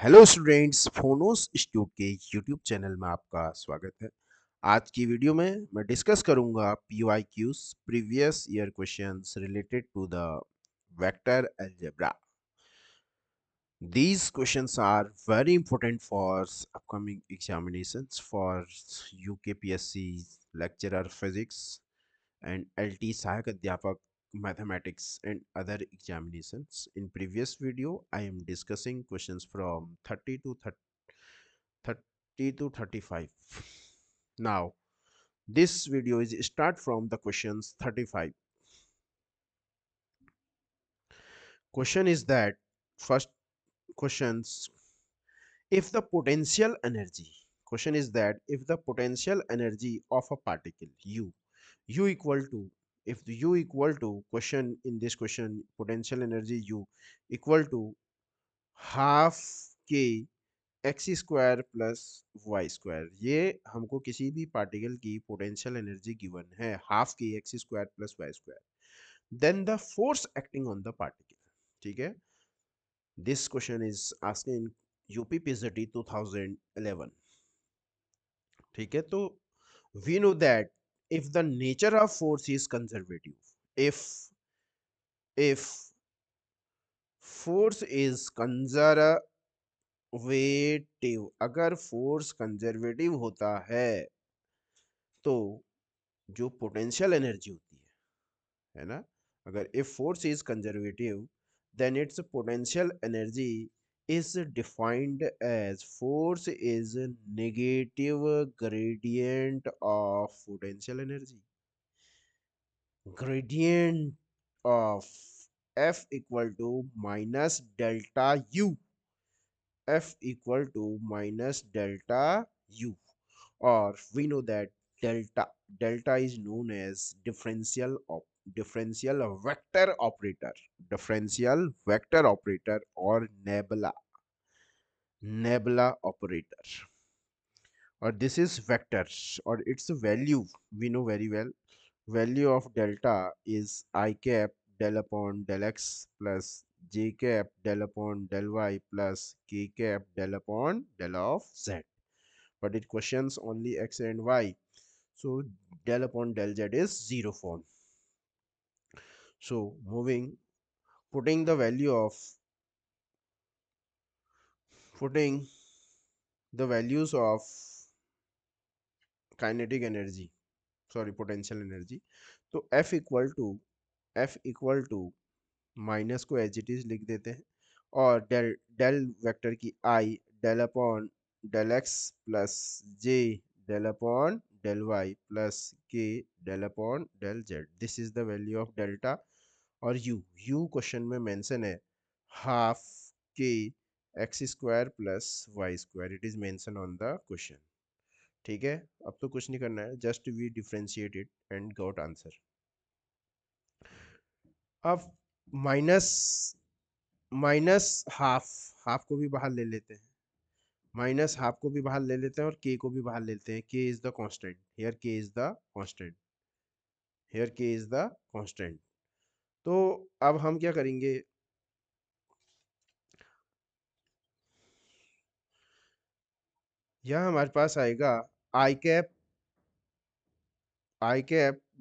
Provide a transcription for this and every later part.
Hello students, फोनोस institute के YouTube channel में आपका स्वागत है। आज की वीडियो में मैं डिस्कस करूंगा PYQs previous year questions related to the vector algebra. These questions are very important for upcoming examinations for UKPSC lecturer physics and LT Sahayak Adhyapak mathematics and other examinations. In previous video, I am discussing questions from 30 to 35. Now, this video is start from the questions 35. Question is that first questions if the potential energy question is that if the potential energy of a particle u equal to if the u equal to question in this question potential energy u equal to half k x square plus Y square, ये हमको किसी भी particle की potential energy given है half k x square plus Y square, then the force acting on the particle. ठीक है, this question is asked in UP PST 2011। ठीक है, तो we know that if the nature of force is conservative if force is conservative, अगर force conservative होता है तो जो पोटेंशियल एनर्जी होती है ना, अगर if force is conservative then its potential energy is defined as force is negative gradient of potential energy, gradient of F equal to minus delta U, F equal to minus delta U, or we know that delta is known as differential vector operator, differential vector operator or nebula operator, or this is vectors or its value we know very well. Value of delta is I cap del upon del x plus j cap del upon del y plus k cap del upon del of z, but it questions only x and y, so del upon del z is zero form. So moving, putting the value of putting the values of kinetic energy, sorry potential energy, तो f equal to minus को as it is लिख देते हैं, और del del vector की I del upon del X plus J del upon del Y plus K del upon del Z, this is the value of delta. और you question में mention है half K X square plus Y square, it is mention on the question. ठीक है, अब तो कुछ नहीं करना है, just we differentiate it and got answer. अब माइनस माइनस हाफ, हाफ को भी बाहर ले लेते हैं, माइनस हाफ को भी बाहर ले लेते हैं और के को भी बाहर लेते हैं, K is the constant here, K is the constant here, K is the constant. तो अब हम क्या करेंगे, यह हमारे पास आएगा I cap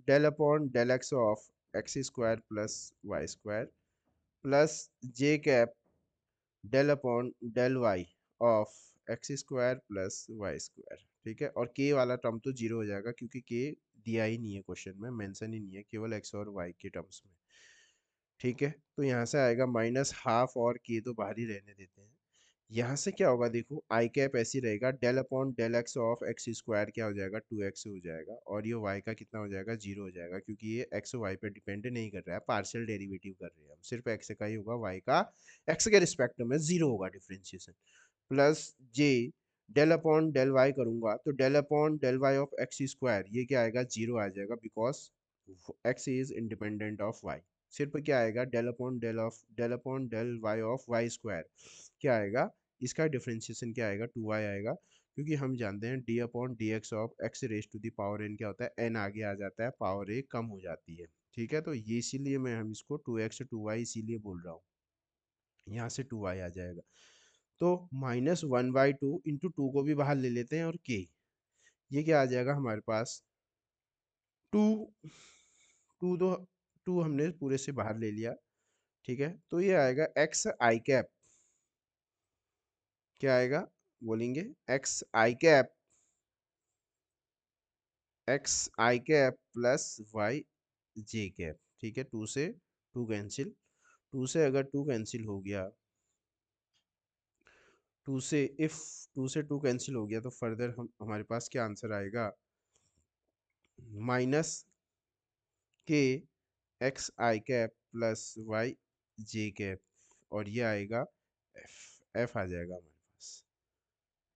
del upon del x of x square plus Y square plus J cap del upon del Y of x square plus Y square. ठीक है, और के वाला टर्म तो जीरो हो जाएगा क्योंकि के दिया ही नहीं है क्वेश्चन में, मेंशन ही नहीं है, केवल एक्स और वाई के टर्म्स में। ठीक है, तो यहाँ से आएगा माइनस हाफ और के तो बाहर ही रहने देते हैं। यहाँ से क्या होगा देखो, आई कैप ऐसी रहेगा del upon del x of x square क्या हो जाएगा 2x हो जाएगा, और ये y का कितना हो जाएगा 0 हो जाएगा, क्योंकि ये x और y पे डिपेंड नहीं कर रहा है, पार्शियल डेरिवेटिव कर रहे हैं हम, सिर्फ x का ही होगा, y का x के रिस्पेक्ट में 0 होगा डिफ्रेंशिएशन। प्लस जे डेल अपॉन डेल वाई करूंगा तो del upon del Y of x square ये क्या आएगा 0 आ जाएगा, because x is independent of y। सिर्फ क्या आएगा del upon del Y of y square क्या आएगा, इसका डिफरेंशिएशन क्या आएगा 2y आएगा, क्योंकि हम जानते हैं d upon D x of x raise to the power n क्या होता है, n आगे आ जाता है, पावर a कम हो जाती है। ठीक है, तो ये इसीलिए मैं हम इसको 2x 2y इसीलिए बोल रहा हूँ, यहाँ से 2y आ जाएगा। तो -1/2 इंटू 2 को भी बाहर ले लेते हैं और k, ये क्या आ जाएगा हमारे पास 2, 2 तो 2 हमने पूरे से बाहर ले लिया, ठीक है। तो ये आएगा एक्स आई कैप, क्या आएगा बोलेंगे एक्स आई cap plus Y J cap, ठीक है। 2 से 2 कैंसिल, 2 से अगर 2 कैंसिल हो गया, 2 से इफ 2 से 2 कैंसिल हो गया तो फर्दर हम हमारे पास क्या आंसर आएगा, माइनस के एक्स आई cap plus Y J cap, और ये आएगा एफ, एफ आ जाएगा हमारे पास।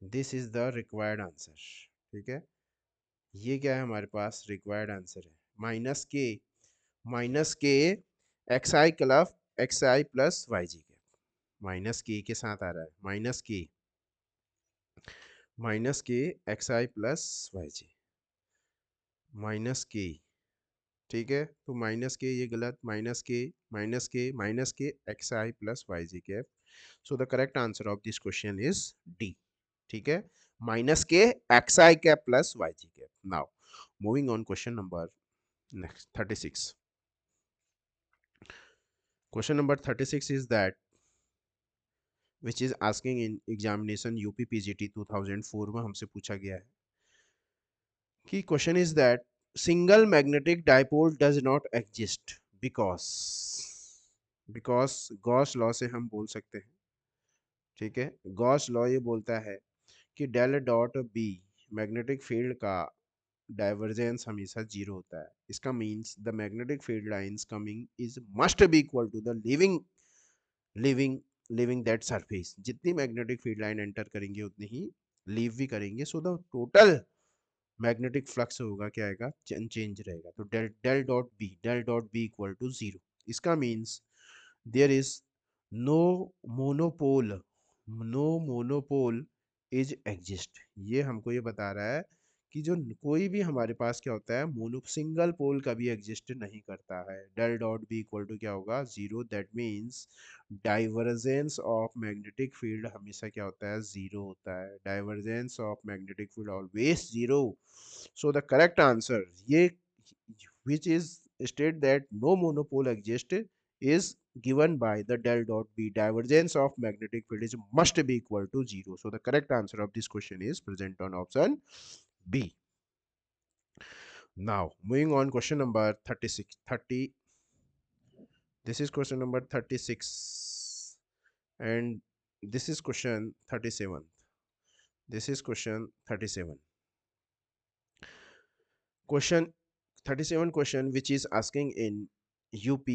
This is the required answer, ठीक है। ये क्या है हमारे पास रिक्वायर्ड आंसर है, माइनस के एक्स आई प्लस वाई जी कैप, माइनस के साथ आ रहा है, माइनस के एक्स आई plus Y G, minus K, ठीक है। तो माइनस के ये गलत, माइनस के x I plus Y ji cap, so the correct answer of this question is D, ठीक है। माइनस के x I cap plus Y ji cap. Now moving on question number next 36, question number 36 is that which is asking in examination UP PGT 2004 में हमसे पूछा गया है कि question is that single magnetic dipole does not exist because, Gauss law से हम बोल सकते हैं, ठीक है। गॉस लॉ ये बोलता है कि del dot B magnetic field का डाइवर्जेंस हमेशा जीरो होता है। इसका means the magnetic field lines coming is must be equal to the living living that surface, जितनी मैग्नेटिक फील्ड लाइन एंटर करेंगे उतनी ही लीव भी करेंगे, so the total magnetic flux होगा क्या आएगा, चेंज रहेगा। तो del dot B equal to zero. इसका means there is no monopole, is exist. ये हमको ये बता रहा है कि जो कोई भी हमारे पास क्या होता है, मोनो सिंगल पोल कभी एग्जिस्ट नहीं करता है। Del dot B equal to क्या होगा, zero. That means divergence of magnetic field हमेशा क्या होता है, जीरो होता है। Divergence of magnetic field always zero. So the correct answer ये which is state that no monopole exists is given by the del dot b, divergence of magnetic field is must be equal to zero. So the correct answer of this question is present on option B. Now moving on, question number 36 30, this is question number 36 and this is question 37, this is question 37, question 37 question which is asking in UP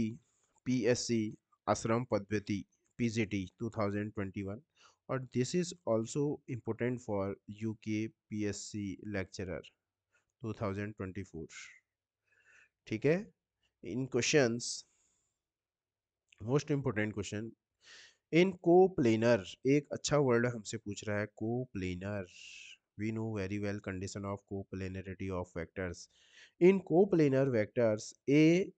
PSC Asram Padvati PGT 2021, or this is also important for UK PSC lecturer 2024, ठीक है। इन questions most important question, in coplanar, एक अच्छा word हमसे पूछ रहा है coplanar, we know very well condition of coplanarity of vectors. In coplanar vectors A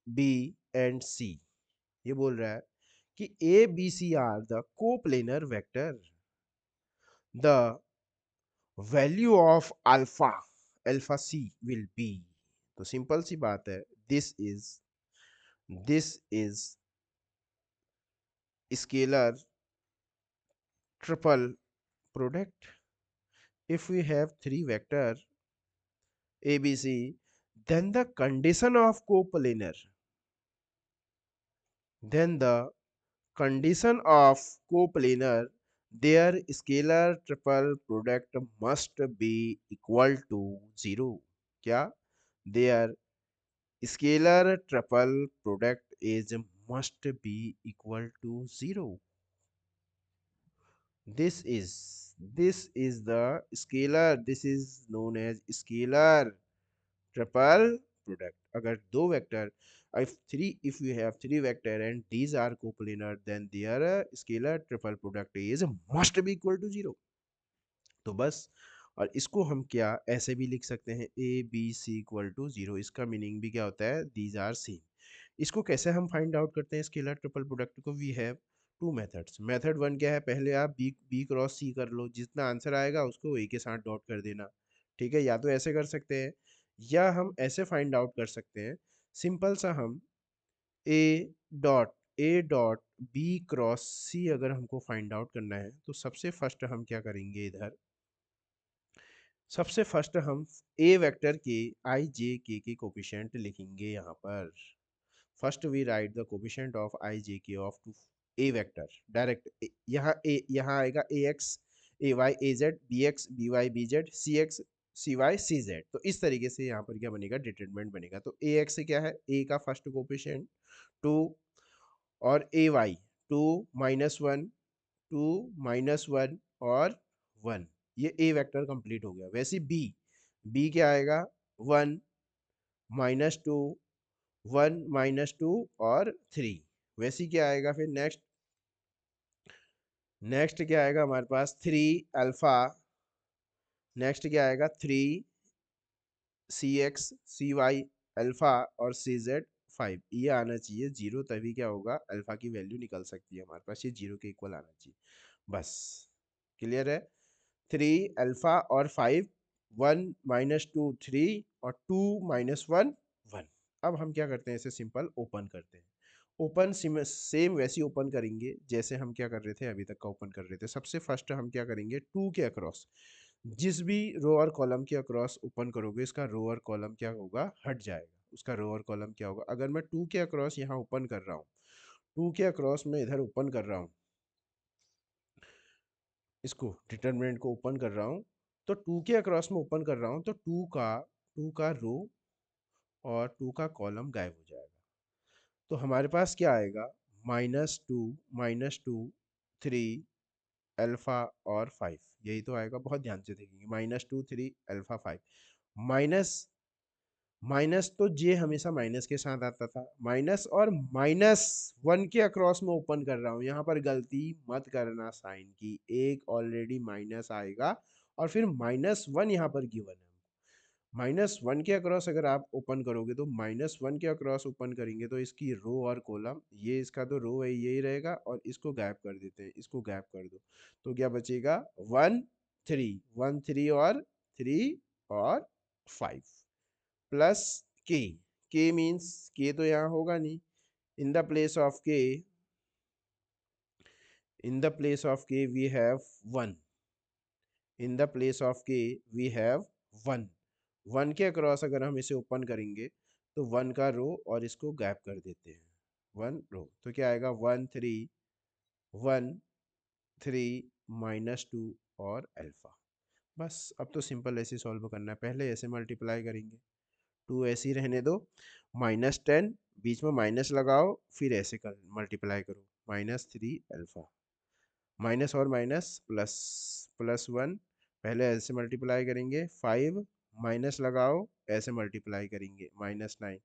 B and C, ये बोल रहा है कि A B C are the coplanar vector, the value of alpha alpha C will be. तो simple सी बात है, this is scalar triple product if we have three vector a b c, then the condition of coplanar, then the condition of coplanar, their scalar triple product must be equal to zero, क्या, their scalar triple product is must be equal to zero. This is the scalar, this is known as scalar triple product. अगर दो vector, if you have three vector and these are coplanar, then their scalar triple product is must be equal to zero. तो बस, और इसको हम क्या ऐसे भी लिख सकते हैं, A B C equal to zero, इसका मीनिंग भी क्या होता है, दीज आर सेम। इसको कैसे हम फाइंड आउट करते हैं स्केलर ट्रिपल प्रोडक्ट को, we have two methods. Method one क्या है, पहले आप बी बी क्रॉस सी कर लो, जितना आंसर आएगा उसको ए के साथ डॉट कर देना। ठीक है, या तो ऐसे कर सकते हैं या हम ऐसे फाइंड आउट कर सकते हैं, सिंपल सा हम ए डॉट बी क्रॉस सी अगर हमको फाइंड आउट करना है तो सबसे फर्स्ट हम क्या करेंगे, इधर सबसे फर्स्ट हम ए वेक्टर के आई जे के कोफिशिएंट लिखेंगे यहाँ पर। First we write the coefficient of I J K of to A vector direct. यहाँ आएगा A X A Y A Z, B X B Y B Z, C X C Y C Z. तो इस तरीके से यहाँ पर क्या बनेगा, डिटरमिनेंट बनेगा। तो ए एक्स क्या है, ए का फर्स्ट कोफिशिएंट 2, और ए वाई 2 -1 2 -1 और 1। ये ए वेक्टर कंप्लीट हो गया। वैसे बी बी क्या आएगा, 1 -2 1 -2 और 3। वैसे क्या आएगा फिर नेक्स्ट, नेक्स्ट क्या आएगा हमारे पास 3 अल्फा, नेक्स्ट क्या आएगा 3 सी एक्स सी वाई अल्फा और सी जेड 5। ये आना चाहिए जीरो, तभी क्या होगा, अल्फा की वैल्यू निकल सकती है हमारे पास, ये जीरो के इक्वल आना चाहिए। बस क्लियर है। 3 अल्फा और 5, 1 -2 3 और 2 -1 1। अब हम क्या करते हैं, इसे सिंपल ओपन करते हैं। ओपन सेम वैसे ही ओपन करेंगे जैसे हम क्या कर रहे थे, अभी तक का ओपन कर रहे थे। सबसे फर्स्ट हम क्या करेंगे, 2 के अक्रॉस जिस भी रो और कॉलम के अक्रॉस ओपन करोगे, इसका रो और कॉलम क्या होगा, हट जाएगा। उसका रो और कॉलम क्या होगा, अगर मैं 2 के अक्रॉस यहाँ ओपन कर रहा हूँ, 2 के अक्रॉस में इधर ओपन कर रहा हूँ, इसको डिटरमिनेंट को ओपन कर रहा हूँ, तो 2 के अक्रॉस में ओपन कर रहा हूँ, तो 2 का रो और 2 का कॉलम गायब हो जाएगा। तो हमारे पास क्या आएगा, -2 3 अल्फा और 5। यही तो आएगा, बहुत ध्यान से देखेंगे, -2 3 अल्फा 5। माइनस माइनस तो जे हमेशा माइनस के साथ आता था, माइनस और -1 के अक्रॉस में ओपन कर रहा हूँ, यहाँ पर गलती मत करना साइन की, एक ऑलरेडी माइनस आएगा और फिर -1 यहाँ पर गिवन है। -1 के अक्रॉस अगर आप ओपन करोगे, तो -1 के अक्रॉस ओपन करेंगे तो इसकी रो और कॉलम, ये इसका तो रो है यही रहेगा, और इसको गैप कर देते हैं, इसको गैप कर दो, तो क्या बचेगा 1 3 1 3 और 3 और 5 प्लस के। के मीन्स के तो यहाँ होगा नहीं, इन the place of k, in the place of k we have 1, in the place of k we have 1। 1 के अक्रॉस अगर हम इसे ओपन करेंगे तो 1 का रो और इसको गैप कर देते हैं, 1 रो, तो क्या आएगा 1 3 1 3 -2 और अल्फा। बस अब तो सिंपल ऐसे सॉल्व करना है, पहले ऐसे मल्टीप्लाई करेंगे, 2 ऐसे ही रहने दो, -10 बीच में माइनस लगाओ, फिर ऐसे कर मल्टीप्लाई करो, -3 अल्फा, माइनस और माइनस प्लस, +1, पहले ऐसे मल्टीप्लाई करेंगे, 5 माइनस लगाओ, ऐसे मल्टीप्लाई करेंगे, -9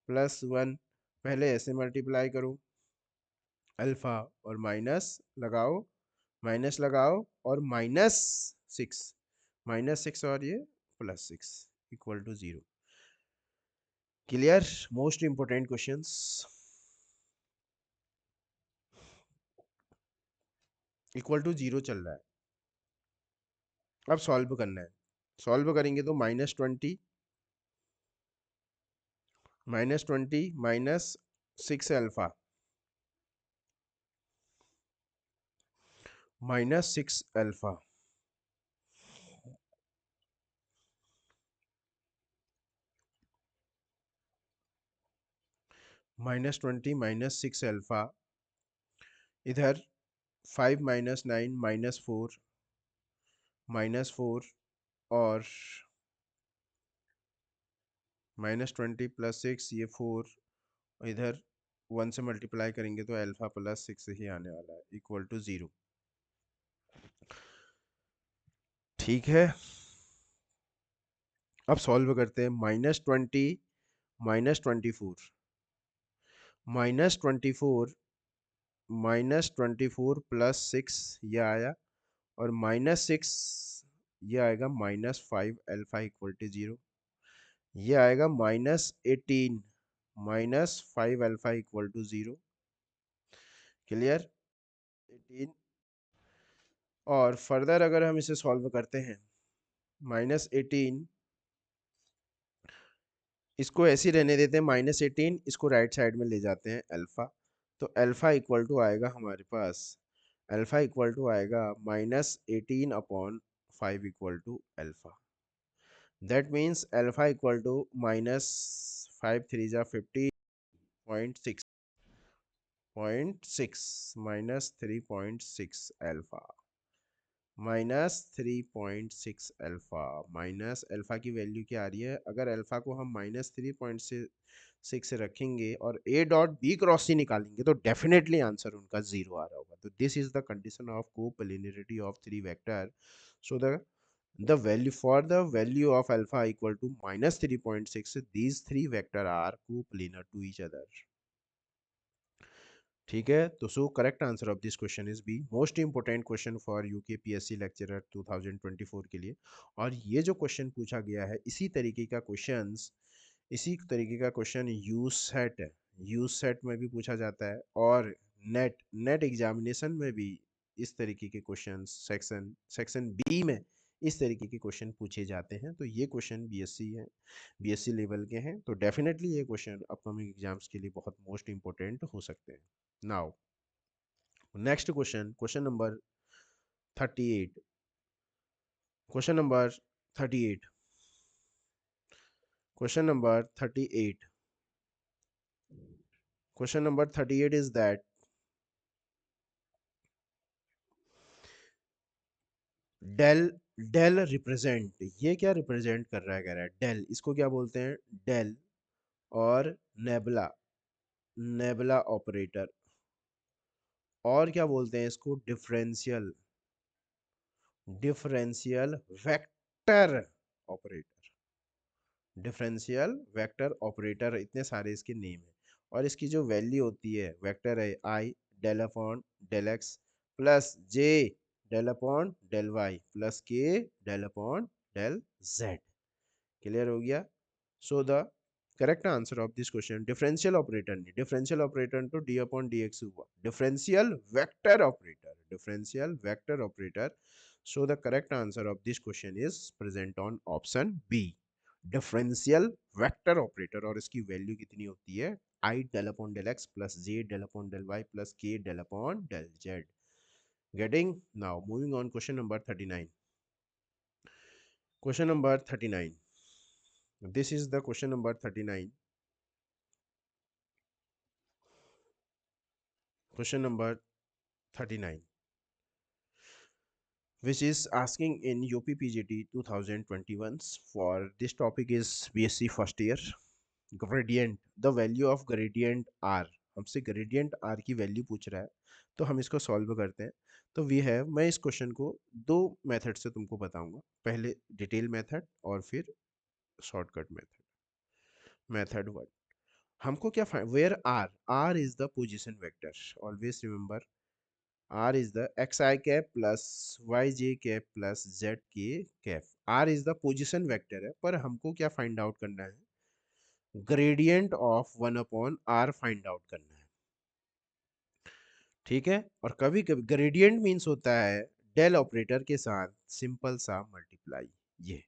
+1, पहले ऐसे मल्टीप्लाई करो अल्फा, और माइनस लगाओ, माइनस लगाओ और -6, -6 और ये +6 equal to 0। Clear, most important questions equal to 0 चल रहा है। अब सॉल्व करना है, सॉल्व करेंगे तो -20 -6 अल्फा -6 अल्फा -20 -6 अल्फा, इधर 5 -9 -4 और -20 +6 ये 4, इधर 1 से मल्टीप्लाई करेंगे तो अल्फा +6 ही आने वाला है, इक्वल टू 0। ठीक है, अब सॉल्व करते हैं, -20 -24 -24 +6 ये आया, और -6 ये आएगा -5 अल्फा इक्वल टू 0। ये आएगा -18 -5 अल्फा इक्वल टू 0। क्लियर। -18 और फर्दर अगर हम इसे सॉल्व करते हैं -18 इसको ऐसे ही रहने देते हैं -18 इसको राइट साइड में ले जाते हैं अल्फा। तो अल्फा इक्वल टू आएगा हमारे पास अल्फा इक्वल टू आएगा -18/5 equal to alpha. That means alpha equal to -5 3 जा 50.6 -3.6 अल्फा -3.6 अल्फा माइनस अल्फा की वैल्यू क्या आ रही है? अगर अल्फा को हम -3.6 रखेंगे और ए डॉट बी क्रॉस सी निकालेंगे तो डेफिनेटली आंसर उनका जीरो आ रहा होगा। तो this is the condition of coplanarity of three vector. So the value for the value of alpha equal to -3.6 these three vector are coplanar to each other। ठीक है, तो so correct answer of this question is B. Most important question for UK PSC lecturer 2024 के लिए। और ये जो question पूछा गया है इसी तरीके का क्वेश्चन यूज सेट में भी पूछा जाता है और नेट एग्जामिनेशन में भी इस तरीके के क्वेश्चन सेक्शन बी में इस तरीके के क्वेश्चन पूछे जाते हैं। तो ये क्वेश्चन बीएससी लेवल के हैं, तो डेफिनेटली ये क्वेश्चन अपकमिंग एग्जाम्स के लिए बहुत मोस्ट इंपोर्टेंट हो सकते हैं। Now next question number 38। Question number 38 question number 38 question number 38 is that del del represent, ये क्या रिप्रेजेंट कर रहा है? कह रहा है डेल, इसको क्या बोलते हैं? डेल और नेबला नेबला ऑपरेटर, और क्या बोलते हैं इसको? Differential differential vector operator differential vector operator, इतने सारे इसके नेम है। और इसकी जो वैल्यू होती है वेक्टर है I del upon del X plus J del upon del Y plus K del upon del Z. Clear हो गया? So the correct answer of this question differential operator तो डी अपॉन डी एक्स हुआ, differential vector operator. So the correct answer of this question is present on option B, differential vector operator. और इसकी value कितनी होती है? I del upon del X plus J del upon del Y plus K del upon del Z. Getting? Now moving on question number 39। Question number 39, this is the question number 39। question number 39 which is asking in UPPGT 2021 for this topic is BSc first year। gradient, the value of gradient r, हमसे gradient r की value पूछ रहा है, तो हम इसको solve करते हैं। तो वी हैव, मैं इस क्वेश्चन को दो मेथड से तुमको बताऊंगा, पहले डिटेल मेथड और फिर शॉर्टकट मेथड। मेथड वन, हमको क्या find, where are is the position vector, always remember r is the xi cap plus yj cap plus zk cap। r is the position vector है, पर हमको क्या find out करना है? Gradient of 1/r find out करना है। ठीक है, और कभी कभी ग्रेडियंट मीन्स होता है डेल ऑपरेटर के साथ सिंपल सा मल्टीप्लाई, ये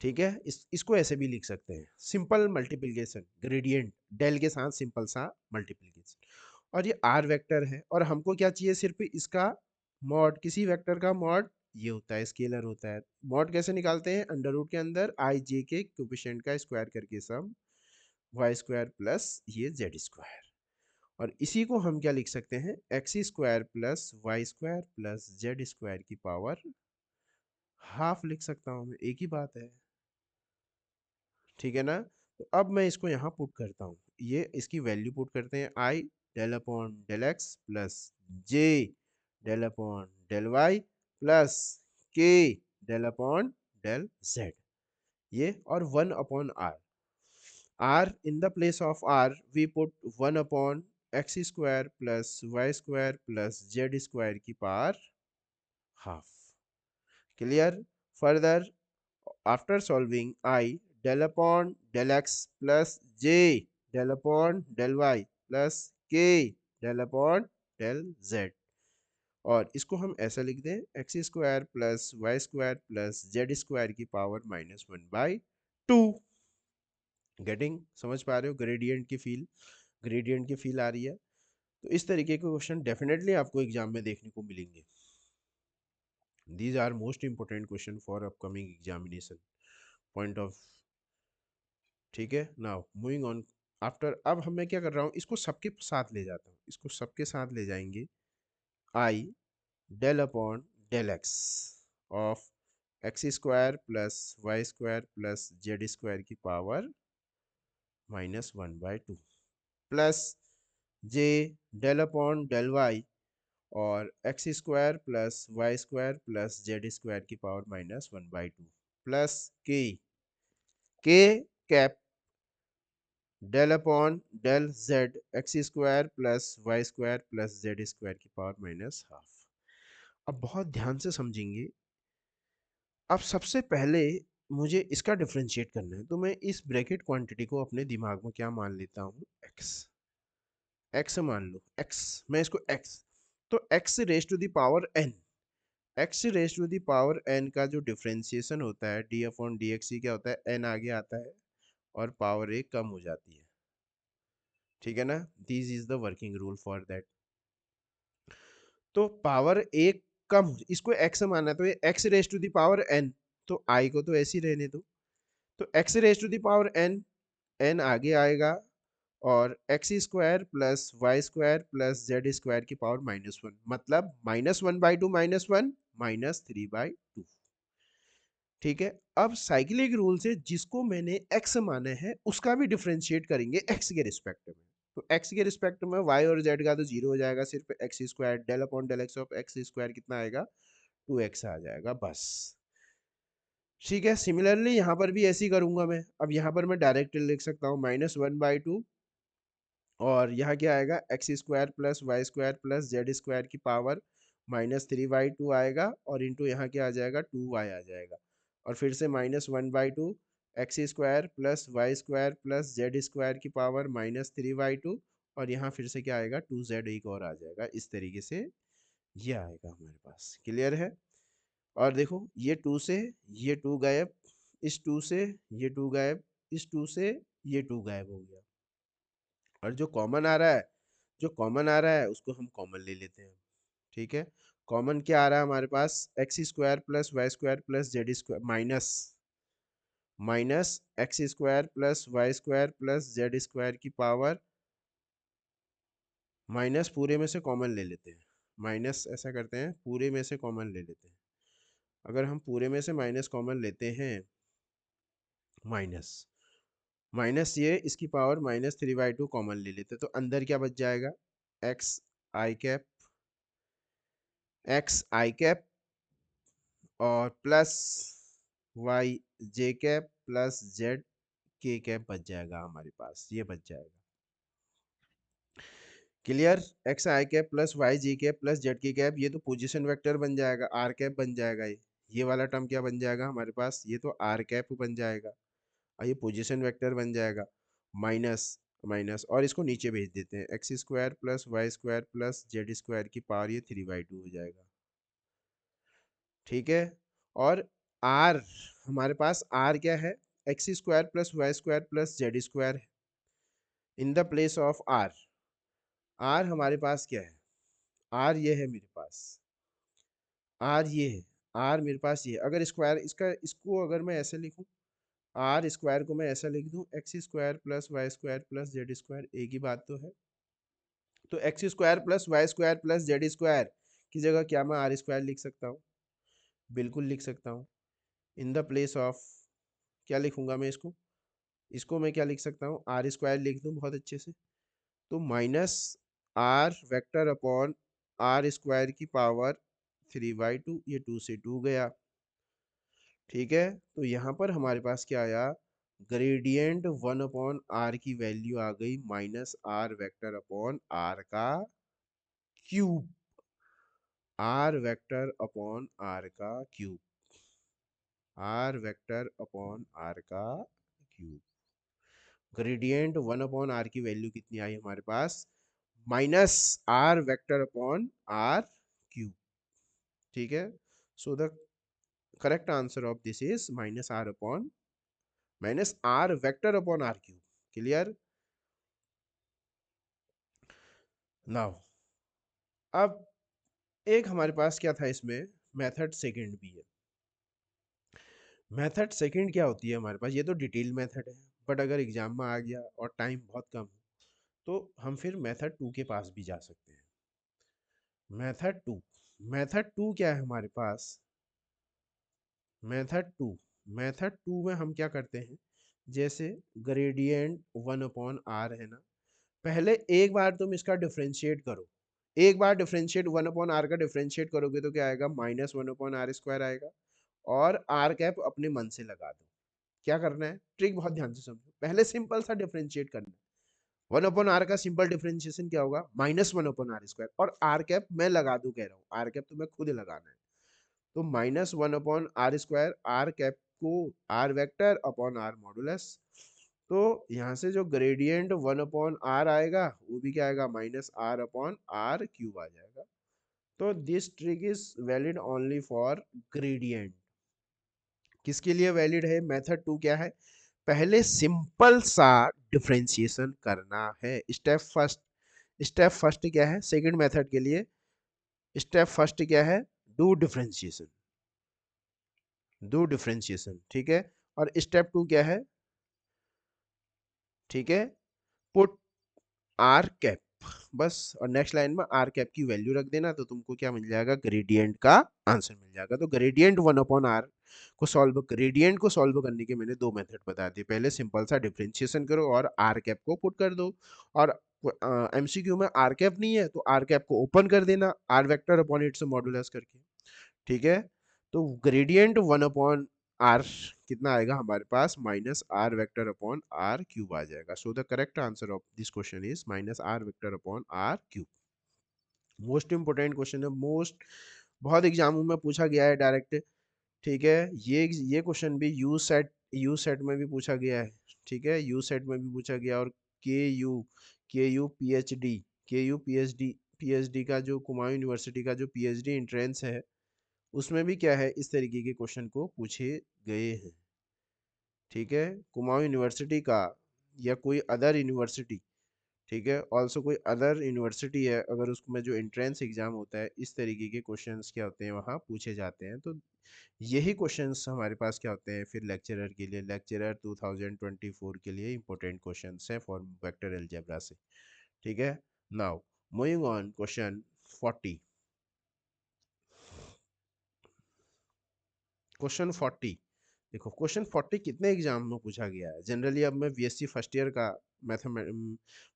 ठीक है। इसको ऐसे भी लिख सकते हैं, सिंपल मल्टीप्लिकेशन, ग्रेडियंट डेल के साथ सिंपल सा मल्टीप्लिकेशन। और ये आर वेक्टर है और हमको क्या चाहिए? सिर्फ इसका मॉड, किसी वेक्टर का मॉड ये होता है, स्केलर होता है। मॉड कैसे निकालते हैं? अंडर रूट के अंदर आई जे के कोएफिशिएंट का स्क्वायर करके सम वाई स्क्वायर प्लस ये जेड स्क्वायर। और इसी को हम क्या लिख सकते हैं? X square plus Y square plus Z square की पावर हाफ लिख सकता हूँ मैं, एक ही बात है। ठीक है ना? तो अब मैं इसको यहाँ पुट करता हूँ, ये इसकी वैल्यू पुट करते हैं, I del upon del X plus J del upon del Y plus K del upon del Z, ये और 1/r। r in the place of r we put 1/, x square plus y square plus z square की power half. Clear? Further after solving, I del upon del x plus j del upon del y plus k del upon del z, और इसको हम ऐसा लिख दें X square plus Y square plus Z square की power -1/2। Getting, समझ पा रहे हो ग्रेडियंट की फील आ रही है। तो इस तरीके के क्वेश्चन डेफिनेटली आपको एग्जाम में देखने को मिलेंगे। These are most important question for upcoming examination point of. ठीक है, नाउ मूविंग ऑन। आफ्टर, अब हम मैं क्या कर रहा हूँ, इसको सबके साथ ले जाता हूँ, इसको सबके साथ ले जाएंगे। I del upon del x of x square plus Y square plus Z square की पावर -1/2 प्लस जे डेल अपॉन डेल वाई और X square plus Y square plus Z square की power -1/2 plus K K cap del upon del Z X square plus Y square plus Z square की power -1/2। अब बहुत ध्यान से समझेंगे। अब सबसे पहले मुझे इसका डिफरेंशिएट करना है, तो मैं इस ब्रैकेट क्वांटिटी को अपने दिमाग में क्या मान लेता हूँ, एक्स। एक्स मान लो, एक्स, मैं इसको एक्स, तो X raise to the power N, X raise to the power N का जो डिफरेंशिएशन होता है डी अपॉन डी एक्स, क्या होता है, एन आगे आता है और पावर एक कम हो जाती है। ठीक है ना, this is the working rule for that. तो पावर एक कम, इसको एक्स माना है, तो ये X raise to the power N, तो आई को तो ऐसे ही रहने दो। तो X raise to the power N, N आगे आएगा और X square plus Y square plus Z square की पावर -1, मतलब -1/2 -1 -3/2। ठीक है, अब साइक्लिक रूल से जिसको मैंने x माने हैं उसका भी डिफरेंशिएट करेंगे x के रिस्पेक्ट में। तो x के रिस्पेक्ट में y और z का तो जीरो हो जाएगा, सिर्फ X square del upon del x of x square कितना आएगा, 2x आ जाएगा बस। ठीक है, सिमिलरली यहाँ पर भी ऐसे ही करूंगा मैं। अब यहाँ पर मैं डायरेक्ट लिख सकता हूँ -1/2 और यहाँ क्या आएगा, X square plus Y square plus Z square की पावर -3/2 आएगा और इंटू यहाँ क्या आ जाएगा, 2y आ जाएगा। और फिर से -1/2 X square plus Y square plus Z square की पावर -3/2 और यहाँ फिर से क्या आएगा, 2z एक और आ जाएगा। इस तरीके से ये आएगा हमारे पास। क्लियर है। और देखो ये 2 से ये 2 गायब, इस 2 से ये 2 गायब, इस 2 से ये 2 गायब हो गया। और जो कॉमन आ रहा है, जो कॉमन आ रहा है उसको हम कॉमन ले लेते हैं। ठीक है, कॉमन क्या आ रहा है हमारे पास, X square plus Y square plus Z square minus X square plus Y square plus Z square की पावर माइनस, पूरे में से कॉमन ले लेते हैं, माइनस ऐसा करते हैं पूरे में से कॉमन ले लेते हैं। अगर हम पूरे में से माइनस कॉमन लेते हैं, माइनस माइनस ये इसकी पावर -3/2 कॉमन ले लेते हैं, तो अंदर क्या बच जाएगा, एक्स आई कैप, एक्स आई कैप और plus Y J cap plus Z K cap बच जाएगा हमारे पास, ये बच जाएगा। क्लियर, एक्स आई कैप प्लस वाई जी कैप प्लस जेड की कैप, ये तो पोजीशन वेक्टर बन जाएगा, आर कैप बन जाएगा। ये वाला टर्म क्या बन जाएगा हमारे पास, ये तो आर कैप बन जाएगा और ये पोजीशन वेक्टर बन जाएगा। माइनस माइनस और इसको नीचे भेज देते हैं, X square plus Y square plus Z square की पावर ये 3/2 हो जाएगा। ठीक है, और आर, हमारे पास आर क्या है, X square plus Y square plus Z square. In the place of R, R हमारे पास क्या है, आर ये है मेरे पास, आर ये है, आर मेरे पास ये है। अगर स्क्वायर इसका, इसको अगर मैं ऐसे लिखूं, आर स्क्वायर को मैं ऐसा लिख दूं, X square plus Y square plus Z square, एक ही बात तो है। तो X square plus Y square plus Z square की जगह क्या मैं आर स्क्वायर लिख सकता हूँ, बिल्कुल लिख सकता हूँ। इन द प्लेस ऑफ क्या लिखूंगा मैं इसको, इसको मैं क्या लिख सकता हूँ, आर स्क्वायर लिख दूँ बहुत अच्छे से। तो minus R vector upon R square की पावर 3/2, ये 2 से 2 गया। ठीक है, तो यहाँ पर हमारे पास क्या आया, ग्रेडियंट 1/r की वैल्यू आ गई -r वेक्टर अपॉन r का cube, r vector upon r का cube, r vector upon r का क्यूब। ग्रेडियंट 1/r की वैल्यू कितनी आई हमारे पास, -r vector upon r cube. ठीक है, so the correct answer of this is minus R vector upon R cube. Clear? Now अब एक हमारे पास क्या था इसमें, मेथड सेकंड भी है। मेथड सेकंड क्या होती है हमारे पास, ये तो डिटेल मेथड है, बट अगर एग्जाम में आ गया और टाइम बहुत कम हो तो हम फिर मेथड टू के पास भी जा सकते हैं। मेथड टू क्या है हमारे पास, मेथड टू मेथड टू में हम क्या करते हैं, जैसे ग्रेडियंट वन अपॉन आर है ना, पहले एक बार तुम इसका डिफरेंशिएट करो, एक बार डिफरेंशिएट वन अपॉन आर का डिफरेंशिएट करोगे तो क्या आएगा, minus one upon R square आएगा, और आर कैप अपने मन से लगा दो। क्या करना है, ट्रिक बहुत ध्यान से समझो, पहले सिंपल सा डिफरेंशिएट करना है। वन अपॉन आर का सिंपल डिफरेंशिएशन क्या होगा, minus one upon R square, और आर कैप मैं लगा दूं कह रहा हूँ, आर कैप तो मैं खुद लगाना है, तो minus one upon R square, R cap को R vector upon R modulus, तो यहाँ से जो ग्रेडियंट वन अपॉन आर आएगा वो भी क्या आएगा, minus R upon R cube आ जाएगा। तो this trick is valid only for gradient. किसके लिए वैलिड है, मेथड टू क्या है, पहले सिंपल सा डिफरेंशिएशन करना है, स्टेप फर्स्ट क्या है सेकंड मेथड के लिए, स्टेप फर्स्ट क्या है, डू डिफरेंशिएशन, ठीक है, और स्टेप टू क्या है, ठीक है, पुट आर कैप, बस, और नेक्स्ट लाइन में आर कैप की वैल्यू रख देना, तो तुमको क्या मिल जाएगा, ग्रेडियंट का आंसर मिल जाएगा। तो gradient one upon R gradient को सॉल्व करने के मैंने दो मेथड बता दिए, पहले सिंपल सा डिफरेंशिएशन करो और आर कैप को पुट कर दो, और एमसीक्यू में आर कैप नहीं है तो आर कैप को ओपन कर देना R vector upon its modulus करके। ठीक है, तो ग्रेडियंट वन अपॉन आर कितना आएगा हमारे पास, minus R vector upon R cube आ जाएगा। So the correct answer of this question is minus R vector upon R cube. Most important question है, मोस्ट, बहुत एग्जामों में पूछा गया है डायरेक्ट। ठीक है, ये क्वेश्चन भी यू सेट में भी पूछा गया है। ठीक है, यू सेट में भी पूछा गया, और के यू पीएचडी पीएचडी का जो कुमाऊं यूनिवर्सिटी का जो पीएचडी एंट्रेंस है, उसमें भी क्या है, इस तरीके के क्वेश्चन को पूछे गए हैं। ठीक है, कुमाऊं यूनिवर्सिटी का या कोई अदर यूनिवर्सिटी, ठीक है, ऑल्सो कोई अदर यूनिवर्सिटी है, अगर उसमें जो एंट्रेंस एग्जाम होता है इस तरीके के क्वेश्चंस क्या होते हैं वहाँ पूछे जाते हैं। तो यही क्वेश्चंस हमारे पास क्या होते हैं फिर लेक्चरर के लिए, लेक्चरर 2024 के लिए इंपॉर्टेंट क्वेश्चंस हैं फॉर वेक्टर अलजेब्रा से। ठीक है, now moving on question 40। Question 40, देखो क्वेश्चन 40 कितने एग्जाम में पूछा गया है जनरली। अब मैं बीएससी फर्स्ट ईयर का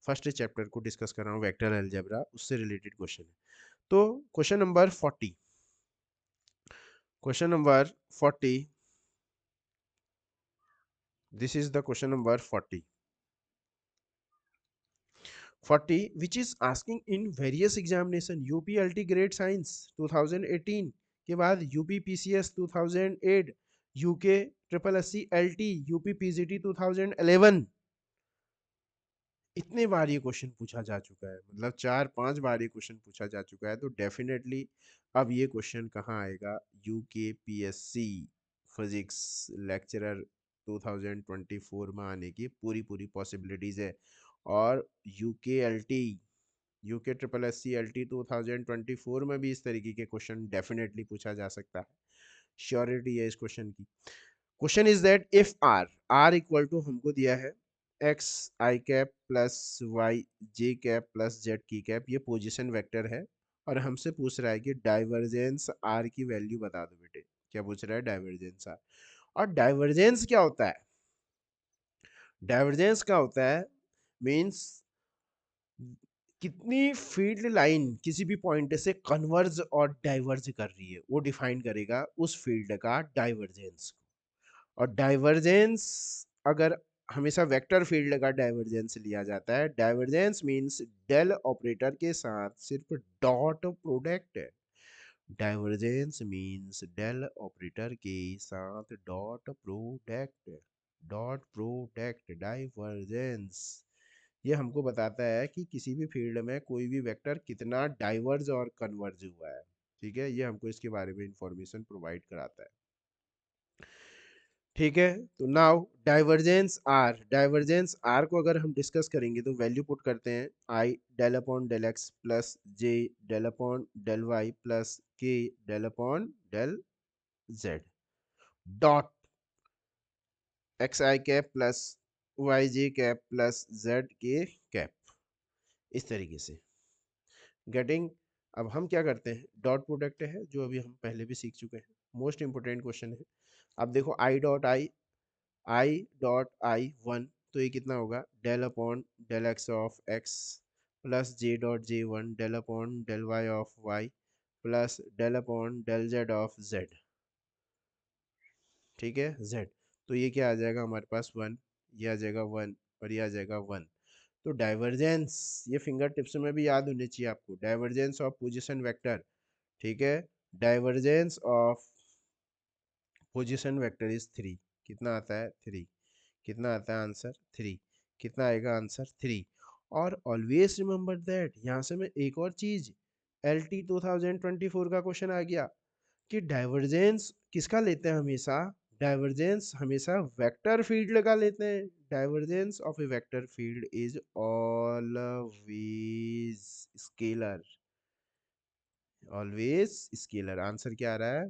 फर्स्ट चैप्टर को डिस्कस कर रहा हूँ, वेक्टर अलजेब्रा, उससे रिलेटेड क्वेश्चन है। तो question number 40, question number 40, this is the question number 40, 40 which is asking in various examination UPLT grade science 2018 के बाद UP PCS 2008, UK triple SC LT, UP PGT 2011, इतने बार ये क्वेश्चन पूछा जा चुका है, मतलब 4-5 बार ये क्वेश्चन पूछा जा चुका है, तो डेफिनेटली अब ये क्वेश्चन कहाँ आएगा, यूकेपीएससी फिजिक्स लेक्चरर 2024 में आने की पूरी पूरी पॉसिबिलिटीज है। और UKLT UK triple S C L T 2024 में भी इस तरीके के क्वेश्चन डेफिनेटली पूछा जा सकता है, श्योरिटी है इस क्वेश्चन की। Question is that if R equal to हमको दिया है एक्स आई cap plus Y J cap plus Z की कैप, ये पोजीशन वेक्टर है, और हमसे पूछ रहा है कि डाइवर्जेंस आर की वैल्यू बता दो बेटे। क्या पूछ रहा है, डाइवर्जेंस आर। और डाइवर्जेंस क्या होता है, डाइवर्जेंस क्या होता है, मींस कितनी फील्ड लाइन किसी भी पॉइंट से कन्वर्ज और डाइवर्ज कर रही है, वो डिफाइन करेगा उस फील्ड का डाइवर्जेंस। और डाइवर्जेंस अगर हमेशा वेक्टर फील्ड का डाइवर्जेंस लिया जाता है, डाइवर्जेंस मींस डेल ऑपरेटर के साथ सिर्फ डॉट प्रोडक्ट है। डाइवर्जेंस मींस डेल ऑपरेटर के साथ डॉट प्रोडक्ट डाइवर्जेंस। ये हमको बताता है कि किसी भी फील्ड में कोई भी वेक्टर कितना डाइवर्ज और कन्वर्ज हुआ है। ठीक है, ये हमको इसके बारे में इंफॉर्मेशन प्रोवाइड कराता है। ठीक है, तो नाउ डाइवर्जेंस आर को अगर हम डिस्कस करेंगे तो वैल्यू पुट करते हैं I del upon del X plus J del upon del Y plus K del upon del Z dot X I cap plus Y J cap plus Z K cap, इस तरीके से getting. अब हम क्या करते हैं, डॉट प्रोडक्ट है जो अभी हम पहले भी सीख चुके हैं, मोस्ट इंपोर्टेंट क्वेश्चन है। अब देखो आई डॉट आई वन, तो ये कितना होगा del upon del x of X plus J dot J one del upon del Y of Y plus del upon del Z of Z. ठीक है, Z, तो ये क्या आ जाएगा हमारे पास वन, ये आ जाएगा वन और ये आ जाएगा वन। तो डाइवर्जेंस, ये फिंगर टिप्स में भी याद होनी चाहिए आपको, डाइवर्जेंस ऑफ पोजीशन वेक्टर। ठीक है, divergence of position vector is three. कितना आता है थ्री, कितना आता है आंसर थ्री, कितना आएगा आंसर थ्री। और ऑलवेज रिमेंबर दैट, यहाँ से मैं एक और चीज, एल टी 2024 का क्वेश्चन आ गया कि डाइवर्जेंस किसका लेते हैं हमेशा, डाइवर्जेंस हमेशा वेक्टर फील्ड का लेते हैं। Divergence of a vector field is always scalar, always scalar. Answer क्या आ रहा है,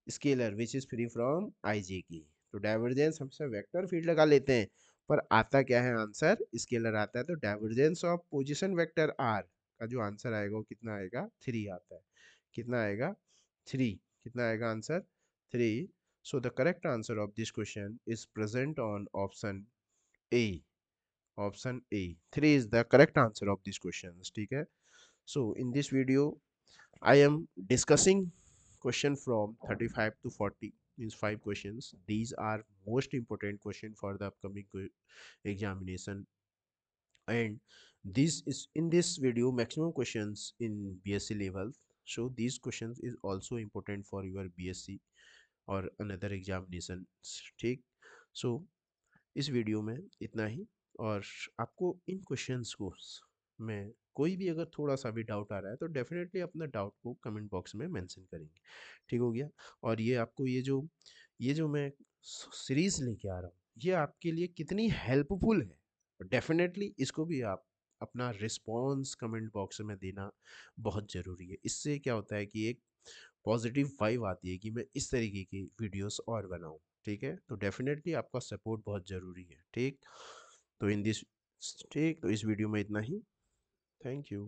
scalar which is free from I J की। तो डाइवर्जेंस हमसे वेक्टर फील्ड लगा लेते हैं, पर आता क्या है आंसर स्केलर आता है। तो divergence of position vector R का जो आंसर आएगा वो कितना आएगा थ्री आता है, कितना आएगा थ्री, कितना आएगा answer three. So the correct answer of this question is present on option A, option A, three is the correct answer of this question. ठीक है, so in this video I am discussing question from 35 to 40, means 5 questions. These are most important question for the upcoming examination, and this is in this video maximum questions in BSc level. So these questions is also important for your BSc or another examination. ठीक, so इस video में इतना ही। और आपको इन questions को में कोई भी अगर थोड़ा सा भी डाउट आ रहा है तो डेफिनेटली अपना डाउट को कमेंट बॉक्स में मेंशन करेंगे। ठीक हो गया, और ये आपको ये जो मैं सीरीज लेके आ रहा हूँ ये आपके लिए कितनी हेल्पफुल है, डेफिनेटली इसको भी आप अपना रिस्पॉन्स कमेंट बॉक्स में देना बहुत ज़रूरी है। इससे क्या होता है कि एक पॉजिटिव वाइब आती है कि मैं इस तरीके की वीडियोस और बनाऊं। ठीक है, तो डेफिनेटली आपका सपोर्ट बहुत ज़रूरी है। ठीक, तो इन दिस ठीक, तो इस वीडियो में इतना ही। Thank you.